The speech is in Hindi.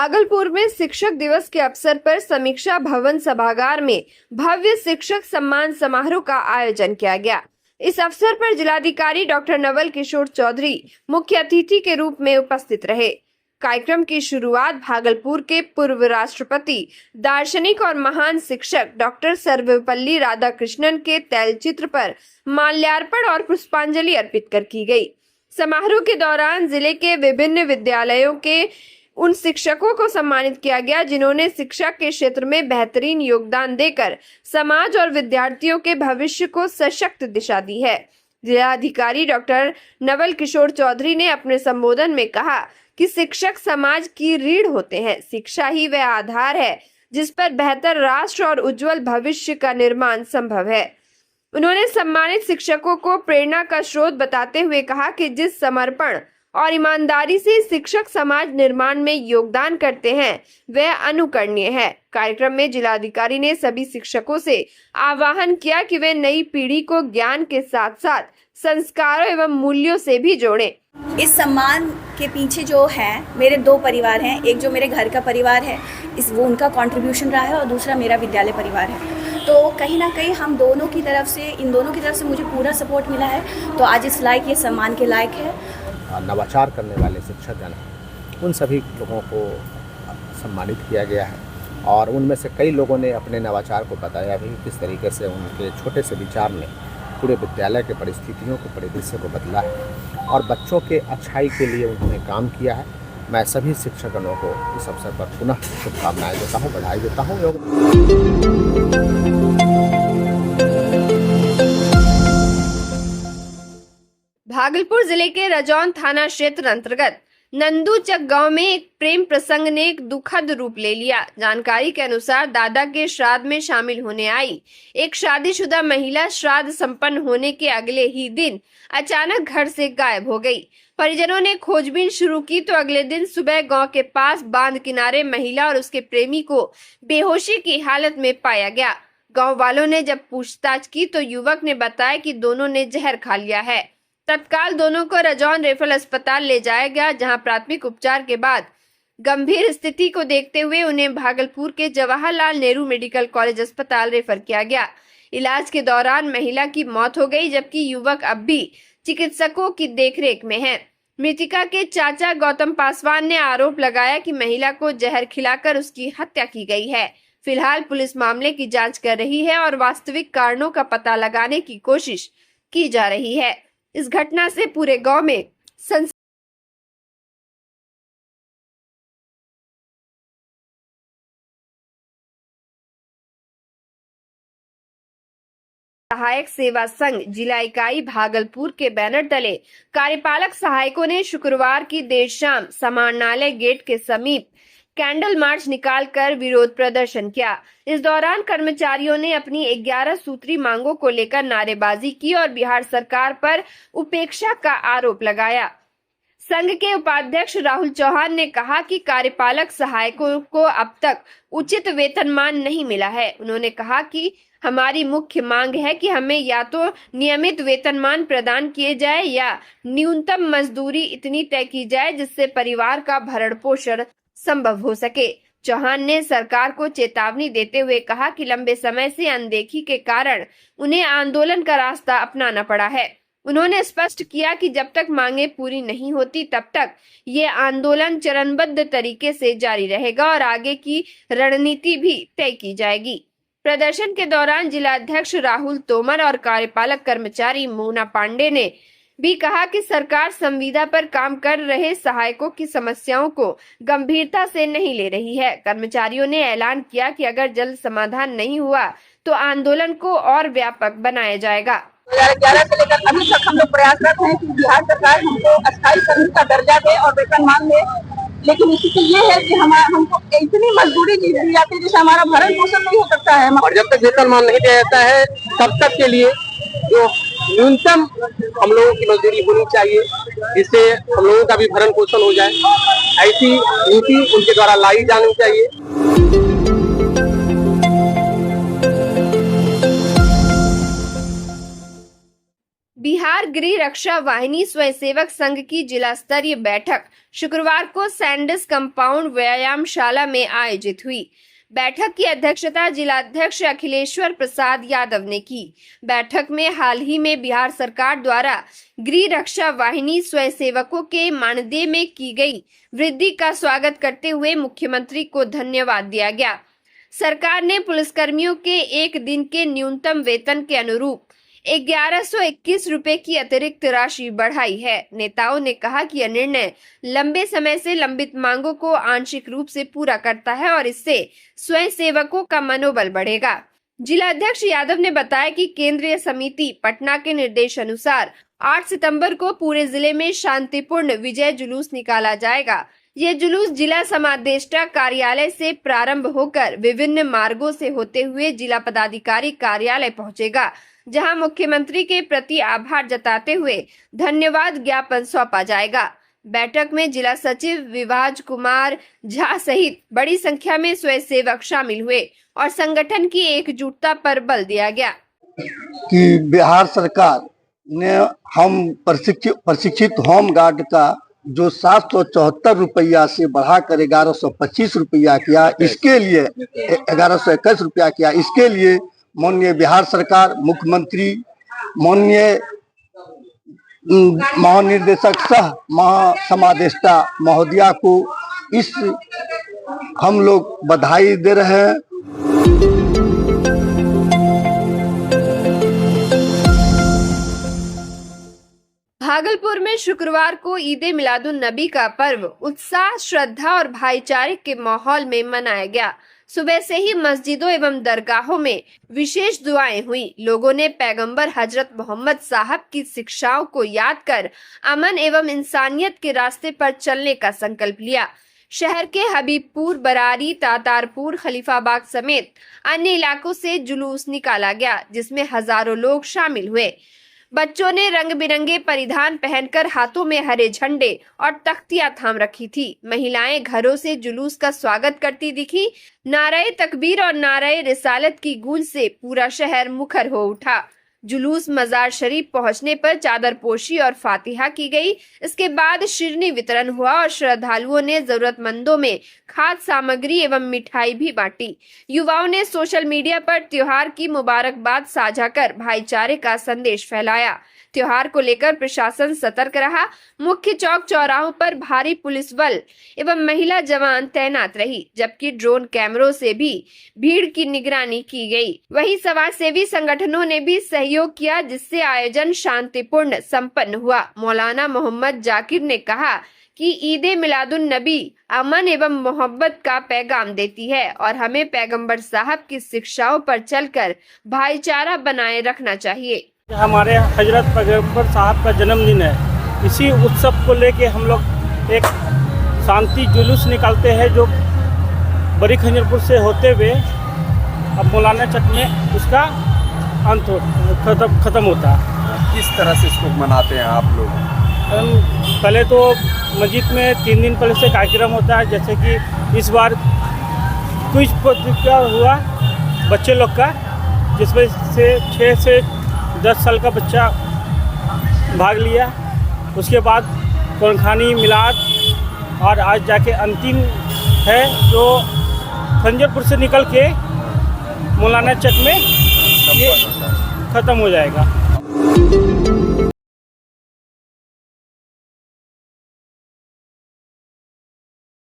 भागलपुर में शिक्षक दिवस के अवसर पर समीक्षा भवन सभागार में भव्य शिक्षक सम्मान समारोह का आयोजन किया गया। इस अवसर पर जिलाधिकारी डॉक्टर नवल किशोर चौधरी मुख्य अतिथि के रूप में उपस्थित रहे। कार्यक्रम की शुरुआत भागलपुर के पूर्व राष्ट्रपति, दार्शनिक और महान शिक्षक डॉक्टर सर्वपल्ली राधाकृष्णन के तैलचित्र पर माल्यार्पण और पुष्पांजलि अर्पित कर की गई। समारोह के दौरान जिले के विभिन्न विद्यालयों के उन शिक्षकों को सम्मानित किया गया जिन्होंने शिक्षा के क्षेत्र में बेहतरीन योगदान देकर समाज और विद्यार्थियों के भविष्य को सशक्त दिशा दी है। जिलाधिकारी डॉक्टर नवल किशोर चौधरी ने अपने संबोधन में कहा कि शिक्षक समाज की रीढ़ होते हैं। शिक्षा ही वह आधार है जिस पर बेहतर राष्ट्र और उज्जवल भविष्य का निर्माण संभव है। उन्होंने सम्मानित शिक्षकों को प्रेरणा का स्रोत बताते हुए कहा कि जिस समर्पण और ईमानदारी से शिक्षक समाज निर्माण में योगदान करते हैं वह अनुकरणीय है। कार्यक्रम में जिलाधिकारी ने सभी शिक्षकों से आह्वान किया कि वे नई पीढ़ी को ज्ञान के साथ साथ संस्कारों एवं मूल्यों से भी जोड़ें। इस सम्मान के पीछे जो है मेरे दो परिवार हैं, एक जो मेरे घर का परिवार है, वो उनका कंट्रीब्यूशन रहा है और दूसरा मेरा विद्यालय परिवार है। तो कहीं ना कहीं इन दोनों की तरफ से मुझे पूरा सपोर्ट मिला है, तो आज इस लायक ये सम्मान के लायक है। नवाचार करने वाले शिक्षकगण उन सभी लोगों को सम्मानित किया गया है और उनमें से कई लोगों ने अपने नवाचार को बताया भी किस तरीके से उनके छोटे से विचार ने पूरे विद्यालय के परिस्थितियों को, परिदृश्य को बदला है और बच्चों के अच्छाई के लिए उन्होंने काम किया है। मैं सभी शिक्षकगणों को इस अवसर पर पुनः शुभकामनाएं देता हूँ, बधाई देता हूँ। भागलपुर जिले के रजौन थाना क्षेत्र अंतर्गत नंदूचक गांव में एक प्रेम प्रसंग ने एक दुखद रूप ले लिया। जानकारी के अनुसार दादा के श्राद्ध में शामिल होने आई एक शादीशुदा महिला श्राद्ध संपन्न होने के अगले ही दिन अचानक घर से गायब हो गई। परिजनों ने खोजबीन शुरू की तो अगले दिन सुबह गांव के पास बांध किनारे महिला और उसके प्रेमी को बेहोशी की हालत में पाया गया। गाँव वालों ने जब पूछताछ की तो युवक ने बताया कि दोनों ने जहर खा लिया है। तत्काल दोनों को रजौन रेफरल अस्पताल ले जाया गया, जहां प्राथमिक उपचार के बाद गंभीर स्थिति को देखते हुए उन्हें भागलपुर के जवाहरलाल नेहरू मेडिकल कॉलेज अस्पताल रेफर किया गया। इलाज के दौरान महिला की मौत हो गई, जबकि युवक अब भी चिकित्सकों की देखरेख में है। मृतिका के चाचा गौतम पासवान ने आरोप लगाया कि महिला को जहर खिलाकर उसकी हत्या की गई है। फिलहाल पुलिस मामले की जाँच कर रही है और वास्तविक कारणों का पता लगाने की कोशिश की जा रही है। इस घटना से पूरे गांव में सहायक सेवा संघ जिला इकाई भागलपुर के बैनर तले कार्यपालक सहायकों ने शुक्रवार की देर शाम समाहरणालय गेट के समीप कैंडल मार्च निकालकर विरोध प्रदर्शन किया। इस दौरान कर्मचारियों ने अपनी 11 सूत्री मांगों को लेकर नारेबाजी की और बिहार सरकार पर उपेक्षा का आरोप लगाया। संघ के उपाध्यक्ष राहुल चौहान ने कहा कि कार्यपालक सहायकों को अब तक उचित वेतनमान नहीं मिला है। उन्होंने कहा कि हमारी मुख्य मांग है कि हमें या तो नियमित वेतनमान प्रदान किए जाए या न्यूनतम मजदूरी इतनी तय की जाए जिससे परिवार का भरण पोषण संभव हो सके। चौहान ने सरकार को चेतावनी देते हुए कहा कि लंबे समय से अनदेखी के कारण उन्हें आंदोलन का रास्ता अपनाना पड़ा है। उन्होंने स्पष्ट किया कि जब तक मांगे पूरी नहीं होती तब तक ये आंदोलन चरणबद्ध तरीके से जारी रहेगा और आगे की रणनीति भी तय की जाएगी। प्रदर्शन के दौरान जिलाध्यक्ष राहुल तोमर और कार्यपालक कर्मचारी मोना पांडे ने भी कहा कि सरकार संविदा पर काम कर रहे सहायकों की समस्याओं को गंभीरता से नहीं ले रही है। कर्मचारियों ने ऐलान किया कि अगर जल्द समाधान नहीं हुआ तो आंदोलन को और व्यापक बनाया जाएगा। 2011 से लेकर अभी तक हम लोग प्रयासरत हैं कि बिहार सरकार हमको अस्थायी श्रमिक का दर्जा दे और वेतनमान दे, लेकिन स्थिति ये है कि हमको इतनी मजदूरी दी जाती है जिससे हमारा भरण पोषण नहीं हो सकता है। और जब तक वेतनमान नहीं दिया जाता है तब तक के लिए जो न्यूनतम हम लोगों की मजदूरी होनी चाहिए जिससे हम लोगों का भी भरण पोषण हो जाए, ऐसी नीति उनके द्वारा लाई जानी चाहिए। बिहार गृह रक्षा वाहिनी स्वयंसेवक संघ की जिला स्तरीय बैठक शुक्रवार को सैंडिस कंपाउंड व्यायामशाला में आयोजित हुई। बैठक की अध्यक्षता जिलाध्यक्ष अखिलेश्वर प्रसाद यादव ने की। बैठक में हाल ही में बिहार सरकार द्वारा गृह रक्षा वाहिनी स्वयंसेवकों के मानदेय में की गई वृद्धि का स्वागत करते हुए मुख्यमंत्री को धन्यवाद दिया गया। सरकार ने पुलिसकर्मियों के एक दिन के न्यूनतम वेतन के अनुरूप 1121 रुपए की अतिरिक्त राशि बढ़ाई है। नेताओं ने कहा कि यह निर्णय लंबे समय से लंबित मांगों को आंशिक रूप से पूरा करता है और इससे स्वयंसेवकों का मनोबल बढ़ेगा। जिलाध्यक्ष यादव ने बताया कि केंद्रीय समिति पटना के निर्देश अनुसार 8 सितंबर को पूरे जिले में शांतिपूर्ण विजय जुलूस निकाला जाएगा। ये जुलूस जिला समादेष्टा कार्यालय से प्रारंभ होकर विभिन्न मार्गों से होते हुए जिला पदाधिकारी कार्यालय पहुंचेगा, जहां मुख्यमंत्री के प्रति आभार जताते हुए धन्यवाद ज्ञापन सौंपा जाएगा। बैठक में जिला सचिव विभाज कुमार झा सहित बड़ी संख्या में स्वयंसेवक शामिल हुए और संगठन की एकजुटता पर बल दिया गया कि बिहार सरकार ने हम प्रशिक्षित होम गार्ड का जो 774 रुपया से बढ़ाकर 1125 रुपया किया, इसके लिए 1121 रुपया किया। इसके लिए माननीय बिहार सरकार, मुख्यमंत्री, माननीय महानिर्देशक सह महासमादेष्टा महोदया को इस हम लोग बधाई दे रहे हैं। भागलपुर में शुक्रवार को ईद ए मिलादुन नबी का पर्व उत्साह, श्रद्धा और भाईचारे के माहौल में मनाया गया। सुबह से ही मस्जिदों एवं दरगाहों में विशेष दुआएं हुई। लोगों ने पैगंबर हजरत मोहम्मद साहब की शिक्षाओं को याद कर अमन एवं इंसानियत के रास्ते पर चलने का संकल्प लिया। शहर के हबीबपुर, बरारी, तातारपुर, खलीफाबाग समेत अन्य इलाकों से जुलूस निकाला गया, जिसमें हजारों लोग शामिल हुए। बच्चों ने रंग बिरंगे परिधान पहनकर हाथों में हरे झंडे और तख्तियां थाम रखी थी। महिलाएं घरों से जुलूस का स्वागत करती दिखी। नारे तकबीर और नारे रिसालत की गूंज से पूरा शहर मुखर हो उठा। जुलूस मजार शरीफ पहुंचने पर चादर पोशी और फातिहा की गई। इसके बाद शिरनी वितरण हुआ और श्रद्धालुओं ने जरूरतमंदों में खाद्य सामग्री एवं मिठाई भी बांटी। युवाओं ने सोशल मीडिया पर त्योहार की मुबारकबाद साझा कर भाईचारे का संदेश फैलाया। त्योहार को लेकर प्रशासन सतर्क रहा। मुख्य चौक चौराहों पर भारी पुलिस बल एवं महिला जवान तैनात रही, जबकि ड्रोन कैमरों से भी भीड़ की निगरानी की गई। वहीं समाजसेवी संगठनों ने भी सहयोग किया, जिससे आयोजन शांतिपूर्ण संपन्न हुआ। मौलाना मोहम्मद जाकिर ने कहा कि ईद ए मिलादुन नबी अमन एवं मोहब्बत का पैगाम देती है और हमें पैगंबर साहब की शिक्षाओं पर चलकर भाईचारा बनाए रखना चाहिए। हमारे हजरत पैगंबर साहब का जन्मदिन है। इसी उत्सव को लेके हम लोग एक शांति जुलूस निकालते हैं, जो बड़ी खंजरपुर से होते हुए अब मौलाना चक में उसका अंत खत्म होता है। किस तरह से इसको मनाते हैं आप लोग? पहले तो मस्जिद में 3 दिन पहले से कार्यक्रम होता है, जैसे कि इस बार क्विज प्रतियोगिता हुआ बच्चे लोग का, जिसमें से 6 से 10 साल का बच्चा भाग लिया। उसके बाद कुरान मिलाद और आज जाके अंतिम है, जो खंजरपुर से निकल के मौलाना चक में ये ख़त्म हो जाएगा।